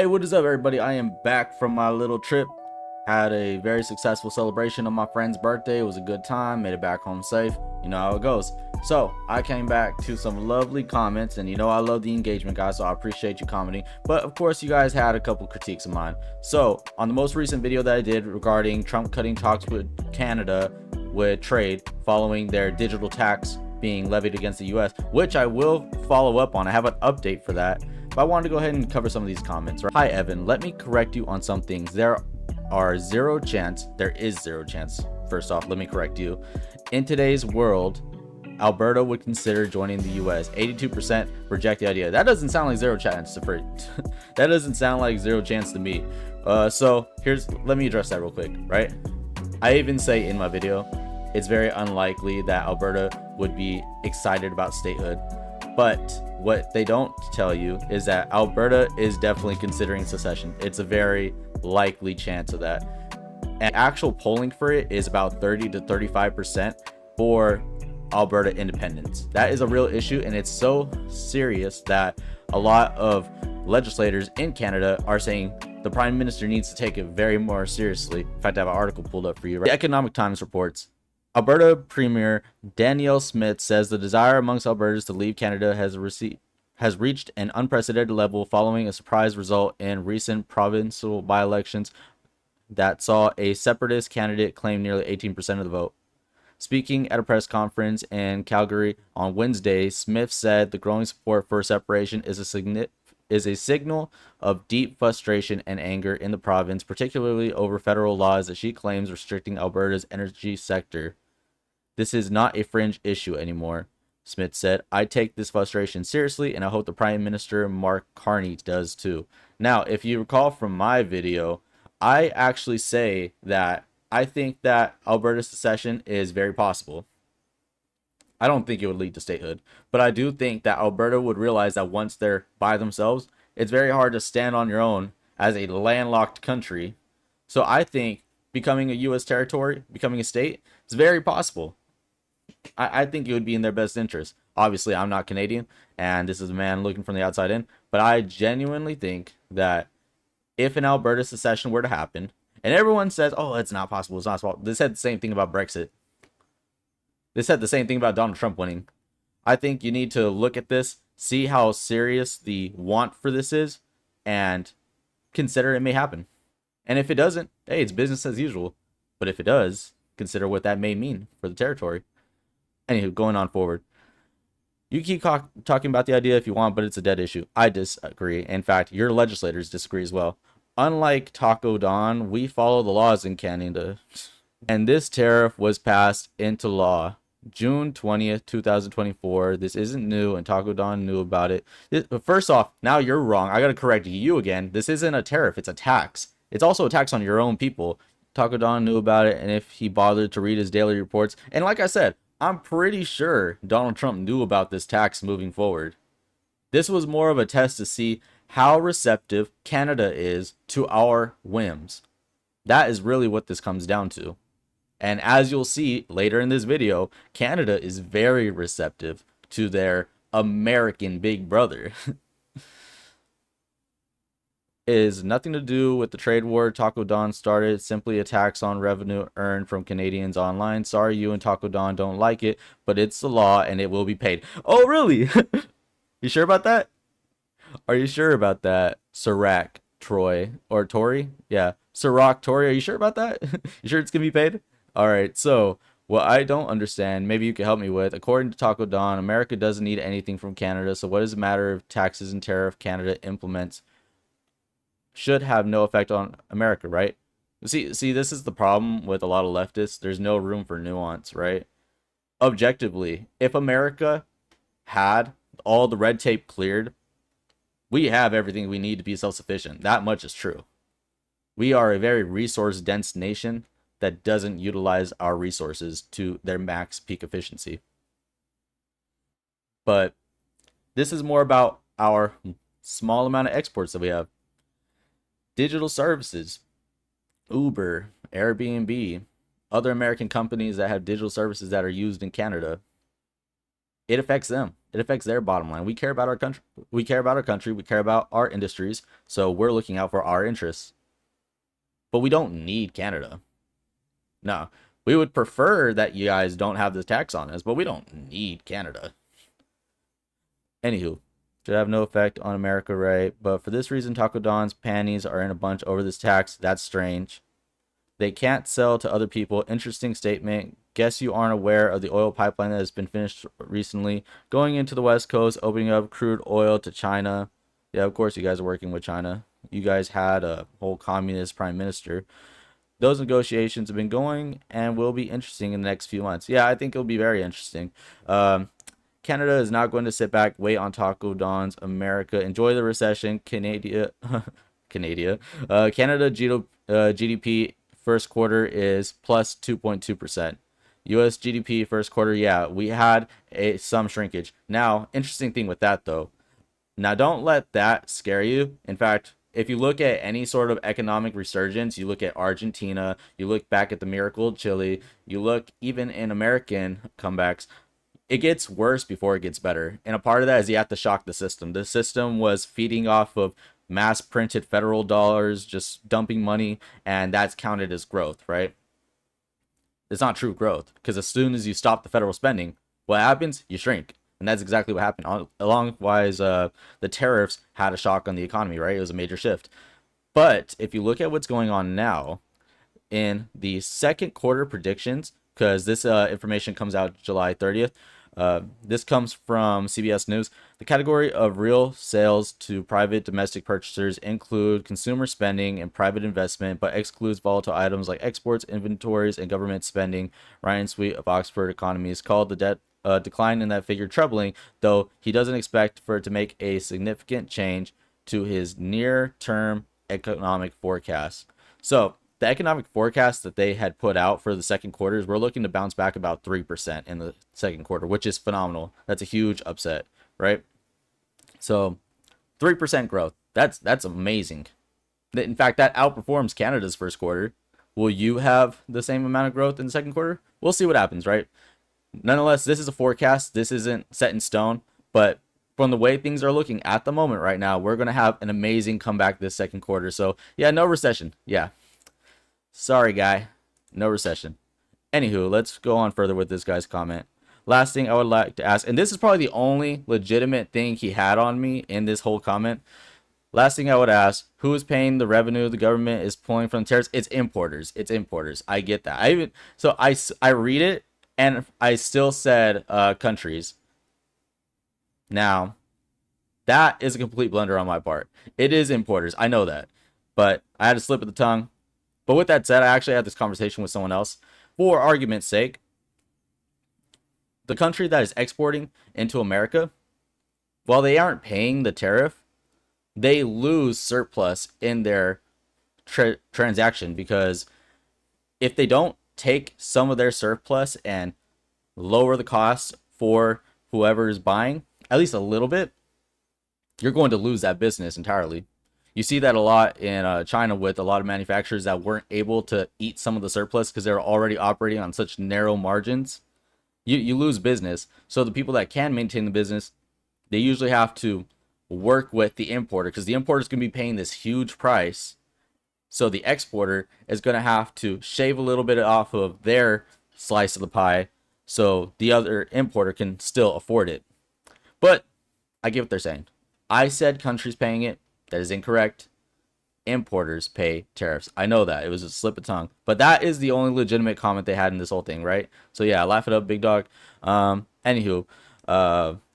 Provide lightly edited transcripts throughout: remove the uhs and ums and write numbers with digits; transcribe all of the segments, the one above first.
Hey, what is up, everybody? I am back from my little trip. Had a very successful celebration of my friend's birthday. It was a good time. Made it back home safe. You know how it goes. So I came back to some lovely comments, and you know I love the engagement, guys, so I appreciate you commenting. But of course, you guys had a couple critiques of mine. So on the most recent video that I did regarding Trump cutting talks with Canada with trade following their digital tax being levied against the US, which I will follow up on. I have an update for that. But I wanted to go ahead and cover some of these comments. Hi Evan, let me correct you on some things. There is zero chance. First off, let me correct you. In today's world, Alberta would consider joining the US. 82% reject the idea. That doesn't sound like zero chance to that doesn't sound like zero chance to me. So let me address that real quick, right? I even say in my video, it's very unlikely that Alberta would be excited about statehood. But what they don't tell you is that Alberta is definitely considering secession. It's a very likely chance of that. And actual polling for it is about 30 to 35% for Alberta independence. That is a real issue, and it's so serious that a lot of legislators in Canada are saying the Prime Minister needs to take it very more seriously. In fact, I have an article pulled up for you. Right? The Economic Times reports Alberta Premier Danielle Smith says the desire amongst Albertans to leave Canada has reached an unprecedented level following a surprise result in recent provincial by-elections that saw a separatist candidate claim nearly 18% of the vote. Speaking at a press conference in Calgary on Wednesday, Smith said the growing support for separation is a signal of deep frustration and anger in the province, particularly over federal laws that she claims restricting Alberta's energy sector. This is not a fringe issue anymore, Smith said. I take this frustration seriously, and I hope the Prime Minister, Mark Carney, does too. Now, if you recall from my video, I actually say that I think that Alberta's secession is very possible. I don't think it would lead to statehood, but I do think that Alberta would realize that once they're by themselves, it's very hard to stand on your own as a landlocked country. So I think becoming a U.S. territory, becoming a state, is very possible. I think it would be in their best interest. Obviously, I'm not Canadian, and this is a man looking from the outside in, but I genuinely think that if an Alberta secession were to happen, and everyone says, oh, it's not possible, it's not possible. They said the same thing about Brexit. They said the same thing about Donald Trump winning. I think you need to look at this, see how serious the want for this is, and consider it may happen. And if it doesn't, hey, it's business as usual. But if it does, consider what that may mean for the territory. Anywho, going on forward. You keep talking about the idea if you want, but it's a dead issue. I disagree. In fact, your legislators disagree as well. Unlike Taco Dawn, we follow the laws in Canada. And this tariff was passed into law June 20th, 2024. This isn't new, and Taco Dawn knew about it. But first off, now you're wrong. I got to correct you again. This isn't a tariff. It's a tax. It's also a tax on your own people. Taco Dawn knew about it, and if he bothered to read his daily reports. And like I said, I'm pretty sure Donald Trump knew about this tax moving forward. This was more of a test to see how receptive Canada is to our whims. That is really what this comes down to. And as you'll see later in this video, Canada is very receptive to their American big brother. It is nothing to do with the trade war Taco Dawn started, simply a tax on revenue earned from Canadians online. Sorry you and Taco Dawn don't like it, but it's the law and it will be paid. Oh, really? You sure about that? Are you sure about that, Sirac Troy or Tory? Yeah, Sirac Tory. Are you sure about that? You sure it's gonna be paid? All right. So what I don't understand, maybe you can help me with. According to Taco Dawn, America doesn't need anything from Canada. So what does it matter if taxes and tariff Canada implements should have no effect on America, right? See, this is the problem with a lot of leftists. There's no room for nuance, right? Objectively, if America had all the red tape cleared, we have everything we need to be self-sufficient. That much is true. We are a very resource-dense nation that doesn't utilize our resources to their max peak efficiency. But this is more about our small amount of exports that we have. Digital services, Uber, Airbnb, other American companies that have digital services that are used in Canada. It affects them. it affects their bottom line. We care about our country. We care about our country. We care about our industries. So we're looking out for our interests. But we don't need Canada. No, we would prefer that you guys don't have this tax on us, but we don't need Canada. Anywho, should have no effect on America, right? But for this reason, Taco Don's panties are in a bunch over this tax. That's strange. They can't sell to other people. Interesting statement. Guess you aren't aware of the oil pipeline that has been finished recently, going into the West Coast, opening up crude oil to China. Yeah, of course you guys are working with China. You guys had a whole communist prime minister. Those negotiations have been going and will be interesting in the next few months. Yeah, I think it'll be very interesting. Canada is not going to sit back, wait on Taco Don's America. Enjoy the recession. Canada GDP first quarter is plus 2.2%. US GDP first quarter, yeah, we had some shrinkage. Now, interesting thing with that though. Now, don't let that scare you. In fact, if you look at any sort of economic resurgence, you look at Argentina, you look back at the miracle of Chile, you look even in American comebacks, it gets worse before it gets better. And a part of that is you have to shock the system. The system was feeding off of mass printed federal dollars, just dumping money, and that's counted as growth, right? It's not true growth, because as soon as you stop the federal spending, what happens? You shrink. And that's exactly what happened. Alongwise, the tariffs had a shock on the economy, right? It was a major shift. But if you look at what's going on now in the second quarter predictions, because this information comes out July 30th, this comes from CBS News. The category of real sales to private domestic purchasers include consumer spending and private investment, but excludes volatile items like exports, inventories, and government spending. Ryan Sweet of Oxford Economists called the decline in that figure troubling, though he doesn't expect for it to make a significant change to his near-term economic forecast. So the economic forecast that they had put out for the second quarter is we're looking to bounce back about 3% in the second quarter, which is phenomenal. That's a huge upset, right? So 3% growth. That's amazing. In fact, that outperforms Canada's first quarter. Will you have the same amount of growth in the second quarter? We'll see what happens, right? Nonetheless, this is a forecast. This isn't set in stone, but from the way things are looking at the moment right now, we're going to have an amazing comeback this second quarter. So yeah, no recession. Yeah. Sorry, guy. No recession. Anywho, let's go on further with this guy's comment. Last thing I would like to ask, and this is probably the only legitimate thing he had on me in this whole comment. Last thing I would ask, who is paying the revenue the government is pulling from the tariffs? It's importers. It's importers. I get that. I read it and I still said countries. Now, that is a complete blunder on my part. It is importers. I know that. But I had a slip of the tongue. But with that said, I actually had this conversation with someone else. For argument's sake, the country that is exporting into America, while they aren't paying the tariff, they lose surplus in their transaction, because if they don't take some of their surplus and lower the cost for whoever is buying, at least a little bit, you're going to lose that business entirely. You see that a lot in China with a lot of manufacturers that weren't able to eat some of the surplus because they're already operating on such narrow margins. You lose business. So the people that can maintain the business, they usually have to work with the importer, because the importer is going to be paying this huge price. So the exporter is going to have to shave a little bit off of their slice of the pie so the other importer can still afford it. But I get what they're saying. I said countries paying it. That is incorrect. Importers pay tariffs. I know that. It was a slip of tongue. But that is the only legitimate comment they had in this whole thing, right? So yeah, laugh it up, big dog. Anywho,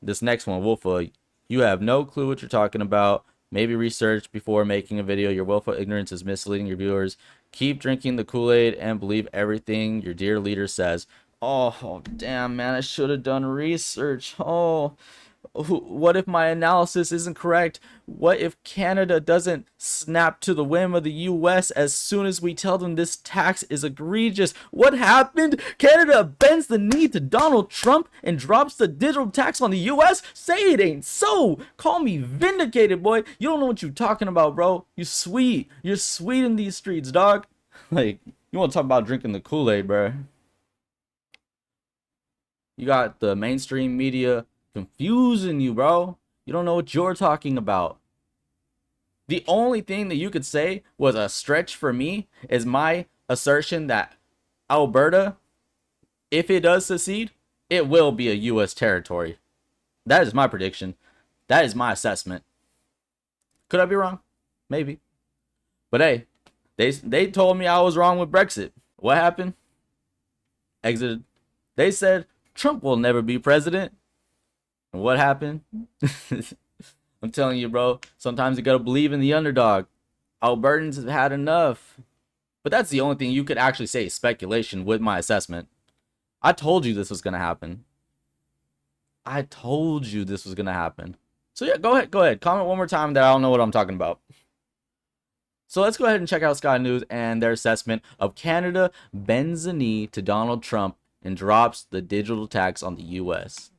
this next one, Wolfa, you have no clue what you're talking about. Maybe research before making a video. Your willful ignorance is misleading your viewers. Keep drinking the Kool-Aid and believe everything your dear leader says. Oh, damn, man. I should have done research. Oh, what if my analysis isn't correct? What if Canada doesn't snap to the whim of the US as soon as we tell them this tax is egregious? What happened? Canada bends the knee to Donald Trump and drops the digital tax on the US? Say it ain't so. Call me vindicated, boy. You don't know what you're talking about, bro. You're sweet. You're sweet in these streets, dog. Like, you want to talk about drinking the Kool-Aid, bro? You got the mainstream media Confusing you, bro. You don't know what you're talking about. The only thing that you could say was a stretch for me is my assertion that Alberta, if it does secede, it will be a U.S. territory. That is my prediction. That is my assessment. Could I be wrong? Maybe. But hey, they told me I was wrong with Brexit. What happened? Exited. They said Trump will never be president. And what happened? I'm telling you, bro, sometimes you gotta believe in the underdog. Albertans have had enough. But that's the only thing you could actually say speculation with my assessment. I told you this was gonna happen. I told you this was gonna happen. So yeah, go ahead. Comment one more time that I don't know what I'm talking about. So let's go ahead and check out Sky News and their assessment of Canada bends the knee to Donald Trump and drops the digital tax on the US.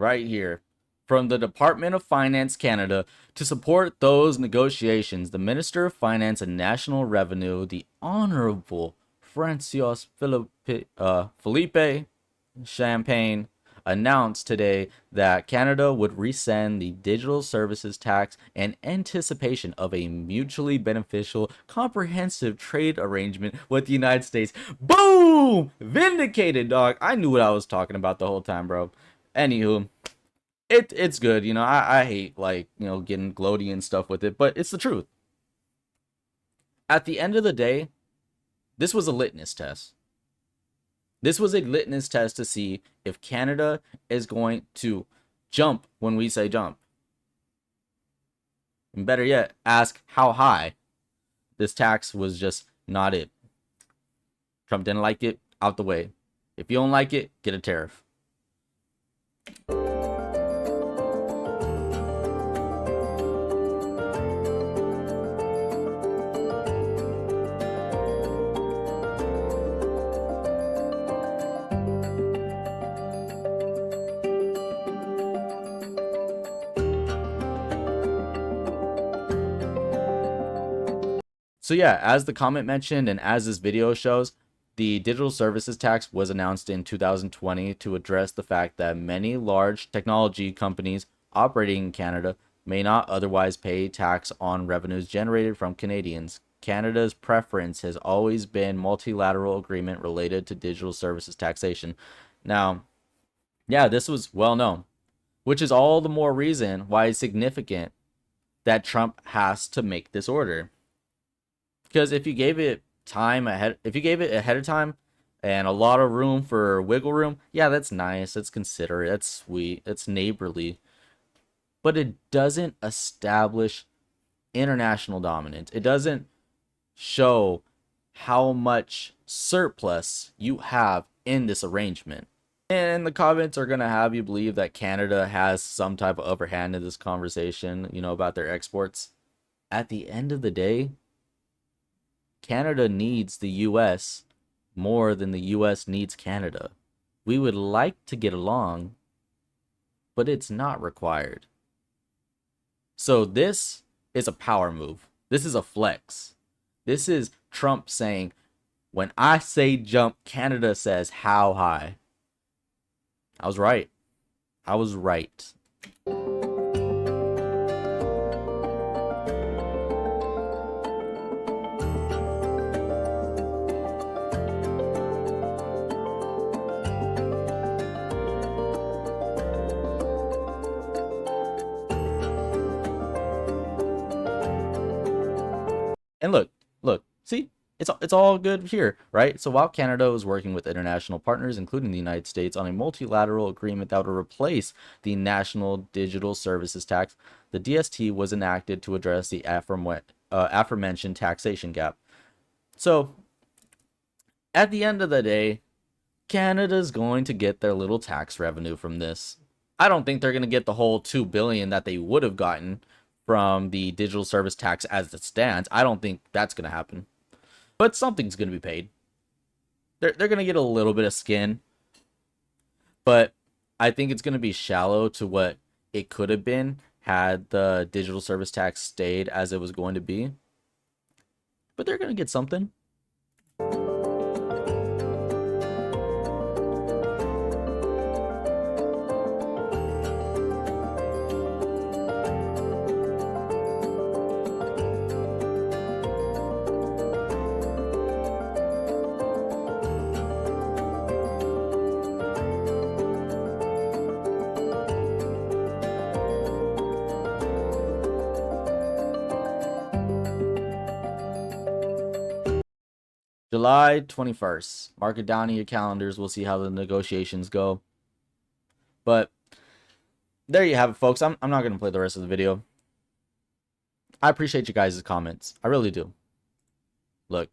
Right here. From the Department of Finance Canada, to support those negotiations, the Minister of Finance and National Revenue, the Honorable Francois Philippe Champagne, announced today that Canada would rescind the digital services tax in anticipation of a mutually beneficial, comprehensive trade arrangement with the United States. Boom! Vindicated, dog. I knew what I was talking about the whole time, bro. Anywho, it's good. You know, I hate, like, you know, getting gloaty and stuff with it, but it's the truth. At the end of the day, this was a litmus test. This was a litmus test to see if Canada is going to jump when we say jump. And better yet, ask how high. This tax was just not it. Trump didn't like it, out the way. If you don't like it, get a tariff. So yeah, as the comment mentioned and as this video shows, the digital services tax was announced in 2020 to address the fact that many large technology companies operating in Canada may not otherwise pay tax on revenues generated from Canadians. Canada's preference has always been multilateral agreement related to digital services taxation. Now, yeah, this was well known, which is all the more reason why it's significant that Trump has to make this order. Because if you gave it time ahead, if you gave it ahead of time and a lot of room for wiggle room, yeah, that's nice, that's considerate, that's sweet, that's neighborly. But it doesn't establish international dominance. It doesn't show how much surplus you have in this arrangement. And the comments are going to have you believe that Canada has some type of upper hand in this conversation, you know, about their exports. At the end of the day, Canada needs the US more than the US needs Canada. We would like to get along, but it's not required. So this is a power move. This is a flex. This is Trump saying, when I say jump, Canada says how high. I was right. I was right. See, it's all good here, right? So while Canada was working with international partners, including the United States, on a multilateral agreement that would replace the National Digital Services Tax, the DST was enacted to address the aforementioned taxation gap. So at the end of the day, Canada's going to get their little tax revenue from this. I don't think they're going to get the whole $2 billion that they would have gotten from the digital service tax as it stands. I don't think that's going to happen. But something's going to be paid. They're going to get a little bit of skin. But I think it's going to be shallow to what it could have been had the digital service tax stayed as it was going to be. But they're going to get something. July 21st. Mark it down in your calendars. We'll see how the negotiations go. But there you have it, folks. I'm not going to play the rest of the video. I appreciate you guys' comments. I really do. Look,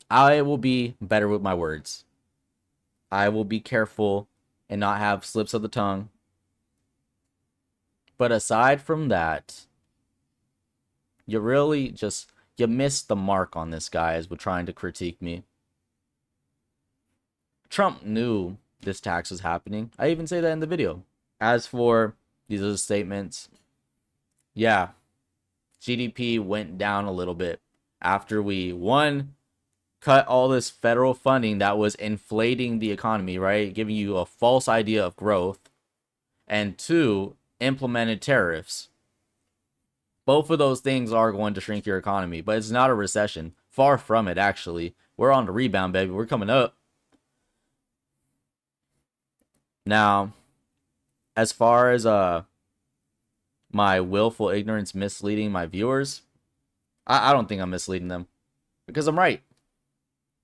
I will be better with my words. I will be careful and not have slips of the tongue. But aside from that, you really just... you missed the mark on this, guys, with trying to critique me. Trump knew this tax was happening. I even say that in the video. As for these other statements, yeah, GDP went down a little bit after we, one, cut all this federal funding that was inflating the economy, right? Giving you a false idea of growth. And two, implemented tariffs. Both of those things are going to shrink your economy, but it's not a recession. Far from it, actually. We're on the rebound, baby. We're coming up. Now, as far as my willful ignorance misleading my viewers, I don't think I'm misleading them, because I'm right.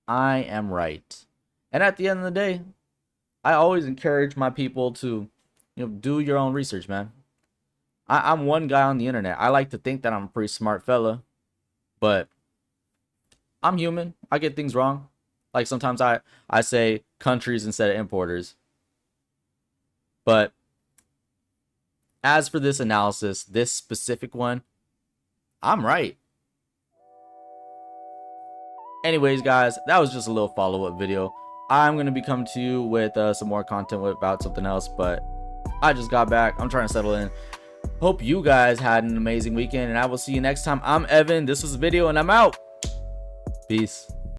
I am right. And at the end of the day, I always encourage my people to, do your own research, man. I'm one guy on the internet. I like to think that I'm a pretty smart fella, but I'm human. I get things wrong. Like sometimes I say countries instead of importers. But as for this analysis, this specific one, I'm right. Anyways, guys, that was just a little follow-up video. I'm going to be coming to you with some more content about something else, but I just got back. I'm trying to settle in. Hope you guys had an amazing weekend, and I will see you next time. I'm Evan. This was the video, and I'm out. Peace.